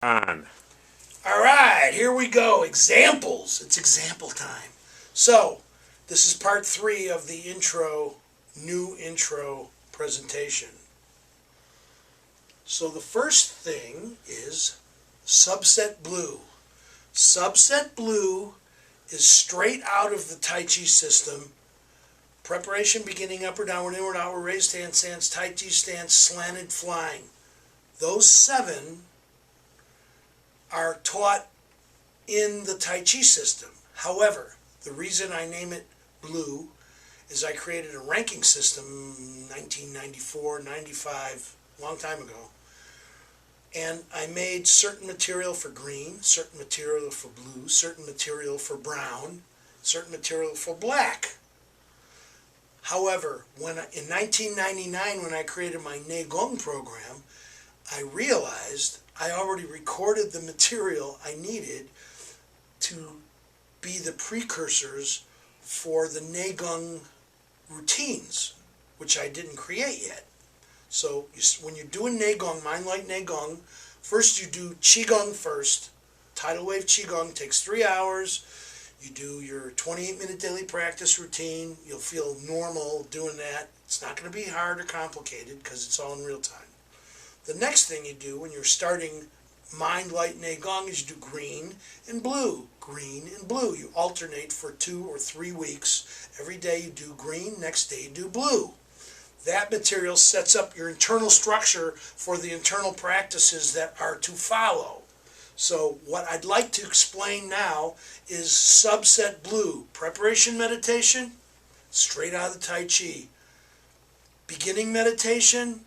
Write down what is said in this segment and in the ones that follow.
On. All right, here we go. Examples. It's example time. So, this is part 3 of the new intro presentation. So the first thing is subset blue. Subset blue is straight out of the Tai Chi system. Preparation beginning upward, downward, inward, outward, raised hand stance, Tai Chi stance, slanted flying. Those 7 are taught in the Tai Chi system. However, the reason I name it blue is I created a ranking system 1994, 95, a long time ago. And I made certain material for green, certain material for blue, certain material for brown, certain material for black. However, in 1999, when I created my Neigong program, I realized I already recorded the material I needed to be the precursors for the Neigong routines, which I didn't create yet. So when you're doing Neigong, Mind Light Neigong, first you do Qigong first. Tidal wave Qigong takes 3 hours. You do your 28-minute daily practice routine. You'll feel normal doing that. It's not going to be hard or complicated because it's all in real time. The next thing you do when you're starting Mind Light Neigong is you do green and blue, green and blue. You alternate for 2 or 3 weeks. Every day you do green, next day you do blue. That material sets up your internal structure for the internal practices that are to follow. So what I'd like to explain now is subset blue. Preparation meditation, straight out of the Tai Chi. Beginning meditation,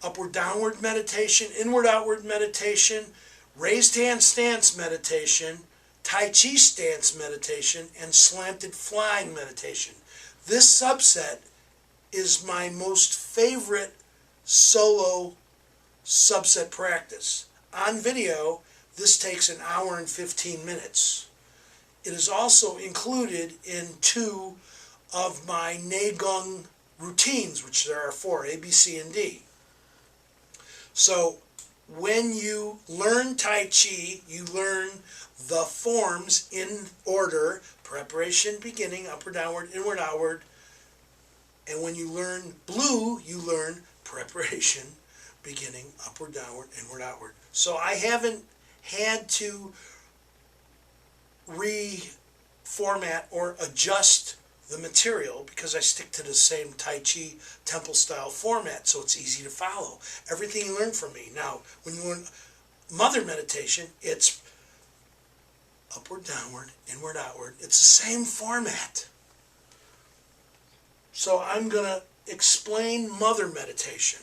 upward downward meditation, inward outward meditation, raised hand stance meditation, Tai Chi stance meditation, and slanted flying meditation. This subset is my most favorite solo subset practice. On video, this takes 1 hour and 15 minutes. It is also included in 2 of my Neigong routines, which there are 4, A, B, C, and D. So when you learn Tai Chi, you learn the forms in order: preparation, beginning, upward, downward, inward, outward. And when you learn blue, you learn preparation, beginning, upward, downward, inward, outward. So I haven't had to reformat or adjust the material because I stick to the same Tai Chi temple style format, so it's easy to follow. Everything you learn from me. Now, when you learn mother meditation, it's upward, downward, inward, outward. It's the same format. So I'm going to explain mother meditation.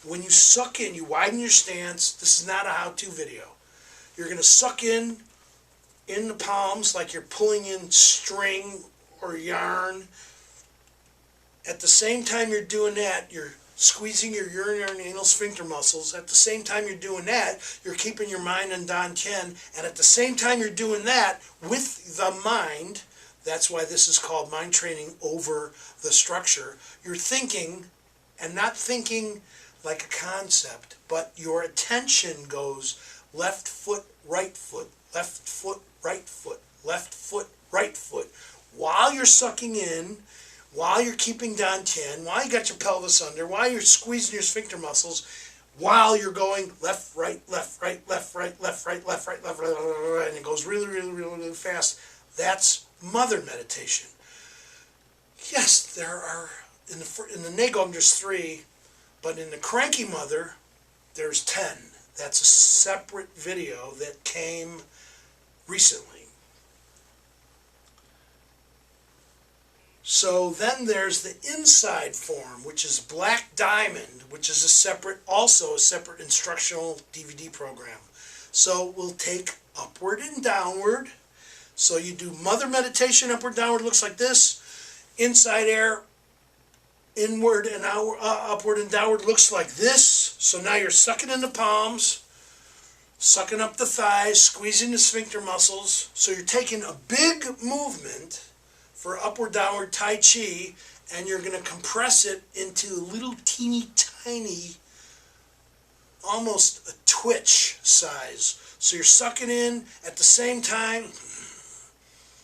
When you suck in, you widen your stance. This is not a how-to video. You're going to suck in the palms like you're pulling in string or yarn. At the same time you're doing that, you're squeezing your urinary and anal sphincter muscles. At the same time you're doing that, you're keeping your mind on Dan-Tien. And at the same time you're doing that with the mind, that's why this is called mind training over the structure. You're thinking, and not thinking like a concept, but your attention goes left foot, right foot, left foot, right foot, left foot, right foot. While you're sucking in, while you're keeping Dan-Tien, while you got your pelvis under, while you're squeezing your sphincter muscles, while you're going left, right, left, right, left, right, left, right, left, right, left, right, and it goes really, really, really, really fast. That's mother meditation. Yes, there are, in the Neigong there's 3, but in the Cranky Mother there's 10. That's a separate video that came recently. So then there's the inside form, which is Black Diamond, which is also a separate instructional DVD program. So we'll take upward and downward. So you do mother meditation, upward, downward, looks like this. Inside air, inward and outward, upward and downward looks like this. So now you're sucking in the palms, sucking up the thighs, squeezing the sphincter muscles. So you're taking a big movement for upward, downward Tai Chi, and you're going to compress it into little teeny tiny, almost a twitch size. So you're sucking in at the same time.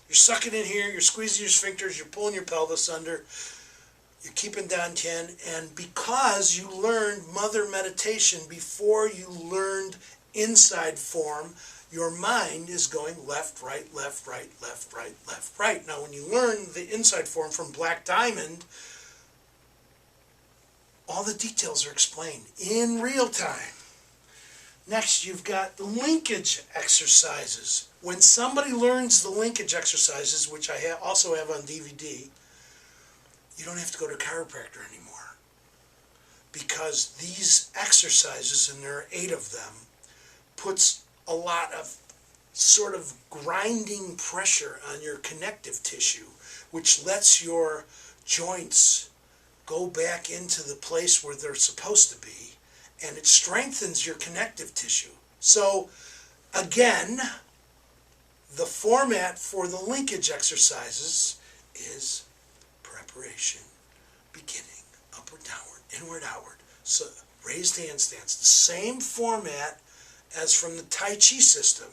You're sucking in here, you're squeezing your sphincters, you're pulling your pelvis under, you're keeping dantian, and because you learned mother meditation before you learned inside form, your mind is going left, right, left, right, left, right, left, right. Now when you learn the inside form from Black Diamond, all the details are explained in real time. Next, you've got the linkage exercises. When somebody learns the linkage exercises, which I also have on DVD, you don't have to go to a chiropractor anymore. Because these exercises, and there are 8 of them, puts a lot of sort of grinding pressure on your connective tissue, which lets your joints go back into the place where they're supposed to be, and it strengthens your connective tissue. So, again, the format for the linkage exercises is preparation, beginning, upward, downward, inward, outward. So, raised handstands, the same format as from the Tai Chi system.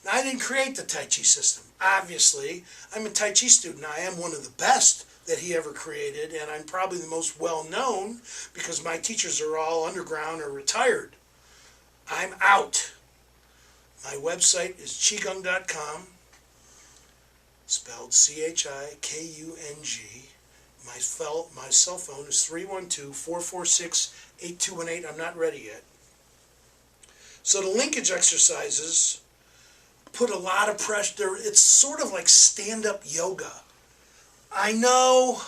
Now, I didn't create the Tai Chi system. Obviously, I'm a Tai Chi student. I am one of the best that he ever created, and I'm probably the most well-known because my teachers are all underground or retired. I'm out. My website is qigong.com, spelled C-H-I-K-U-N-G. My cell phone is 312-446-8218. I'm not ready yet. So the linkage exercises put a lot of pressure. It's sort of like stand-up yoga. I know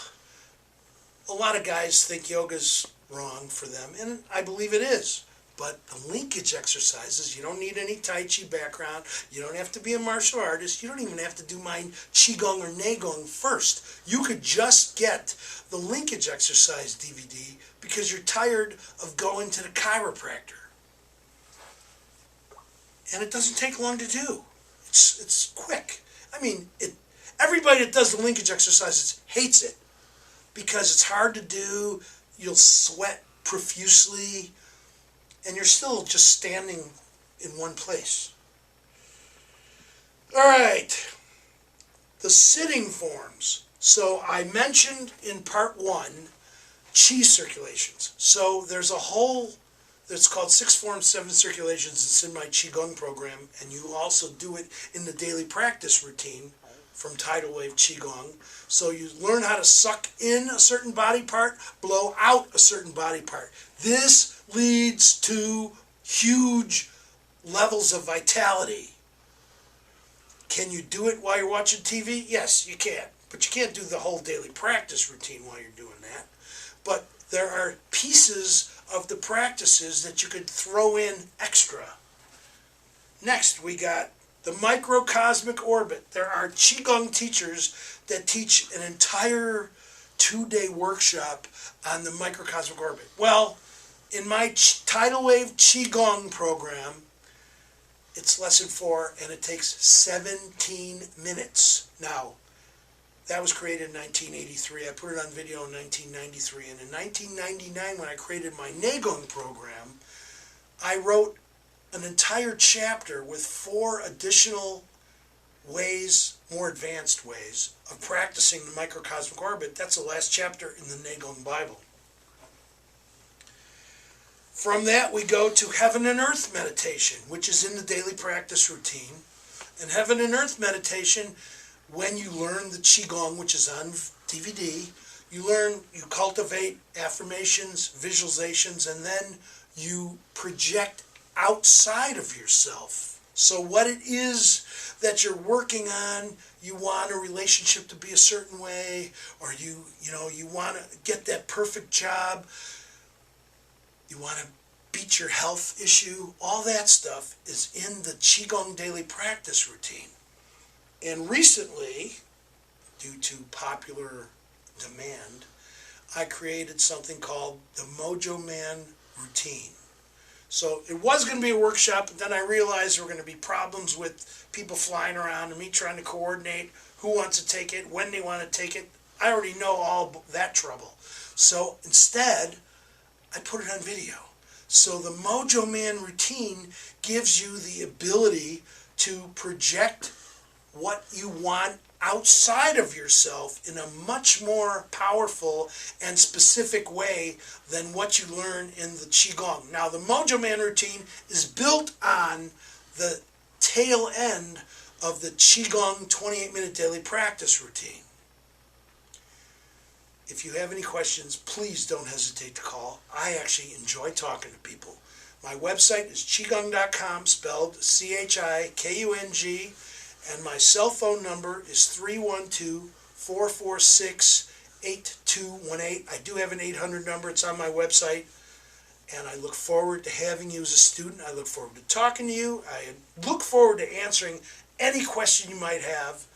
a lot of guys think yoga's wrong for them, and I believe it is. But the linkage exercises, you don't need any Tai Chi background. You don't have to be a martial artist. You don't even have to do my Qigong or Neigong first. You could just get the linkage exercise DVD because you're tired of going to the chiropractor. And it doesn't take long to do. It's quick. I mean, everybody that does the linkage exercises hates it because it's hard to do. You'll sweat profusely, and you're still just standing in one place. All right, the sitting forms. So I mentioned in part 1 chi circulations. So there's a whole, it's called 6 Forms, 7 Circulations. It's in my Qigong program, and you also do it in the daily practice routine from Tidal Wave Qigong. So you learn how to suck in a certain body part, blow out a certain body part. This leads to huge levels of vitality. Can you do it while you're watching TV? Yes, you can. But you can't do the whole daily practice routine while you're doing that. But there are pieces of the practices that you could throw in extra. Next, we got the microcosmic orbit. There are Qigong teachers that teach an entire 2-day workshop on the microcosmic orbit. Well, in my Tidal Wave Qigong program, it's lesson 4, and it takes 17 minutes. Now, that was created in 1983. I put it on video in 1993. And in 1999, when I created my Neigong program, I wrote an entire chapter with 4 additional ways, more advanced ways, of practicing the microcosmic orbit. That's the last chapter in the Neigong Bible. From that, we go to Heaven and Earth meditation, which is in the daily practice routine. And Heaven and Earth meditation, when you learn the Qigong, which is on DVD, you cultivate affirmations, visualizations, and then you project outside of yourself. So what it is that you're working on, you want a relationship to be a certain way, or you want to get that perfect job, you want to beat your health issue, all that stuff is in the Qigong daily practice routine. And recently, due to popular demand, I created something called the Mojo Man routine. So it was going to be a workshop, but then I realized there were going to be problems with people flying around and me trying to coordinate who wants to take it, when they want to take it. I already know all that trouble. So instead, I put it on video. So the Mojo Man routine gives you the ability to project what you want outside of yourself in a much more powerful and specific way than what you learn in the Qigong. Now, the Mojo Man routine is built on the tail end of the Qigong 28-minute daily practice routine. If you have any questions, please don't hesitate to call. I actually enjoy talking to people. My website is qigong.com, spelled C-H-I-K-U-N-G, and my cell phone number is 312-446-8218. I do have an 800 number. It's on my website, and I look forward to having you as a student. I look forward to talking to you. I look forward to answering any question you might have.